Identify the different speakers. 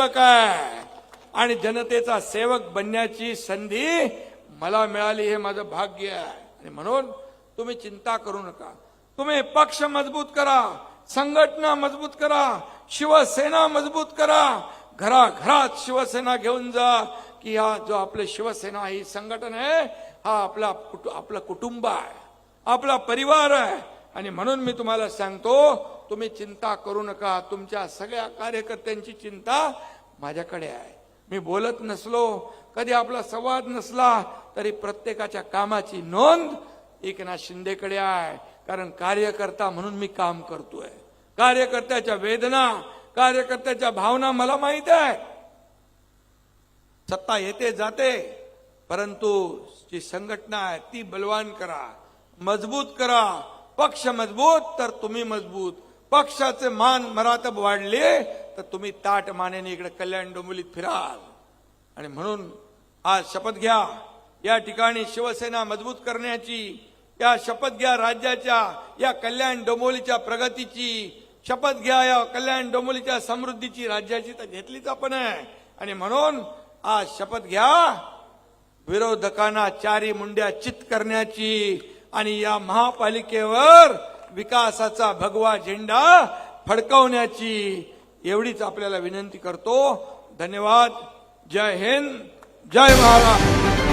Speaker 1: सेवक आहे आणि जनतेचा सेवक बनण्याची संधी मला मिळाली, हे माझं भाग्य आहे. आणि म्हणून तुम्ही चिंता करू नका. तुम्ही पक्ष मजबूत करा, संघटना मजबूत करा, शिवसेना मजबूत करा, घराघरात शिवसेना घेऊन जा की हा जो आपले शिवसेना ही संघटन आहे हा आपला कुटुंब आहे, आपला परिवार आहे. आणि म्हणून मी तुम्हाला सांगतो, तुम्ही चिंता करू नका. तुमच्या सगळ्या कार्यकर्त्यांची चिंता माझ्याकडे आहे. मी बोलत नसलो, कधी आपला संवाद नसला तरी प्रत्येकाच्या कामाची नोंद एकनाथ शिंदेकडे आहे. कारण कार्यकर्ता म्हणून मी काम करतोय. कार्यकर्त्याच्या वेदना, कार्यकर्त्याच्या भावना मला माहित आहे. सत्ता येते जाते, परंतु जी संघटना आहे ती बलवान करा, मजबूत करा. पक्ष मजबूत तर तुम्ही मजबूत. पक्षाचे मान मरातब वाढले तर तुम्ही ताट मानेने इकडे कल्याण डोंबिवलीत फिराल. आणि म्हणून आज शपथ घ्या, या ठिकाणी शिवसेना मजबूत करण्याची. या शपथ घ्या राज्याच्या, या कल्याण डोंबिवलीच्या प्रगतीची शपथ घ्या, या कल्याण डोंबिवलीच्या समृद्धीची. राज्याची तर घेतलीच आपण आहे. आणि म्हणून आज शपथ घ्या विरोधकांना चारी मुंड्या चित करण्याची आणि या महापालिकेवर विकासाचा भगवा झेंडा फडकवण्याची. एवढीच आपल्याला विनंती करतो. धन्यवाद. जय हिंद, जय महाराष्ट्र.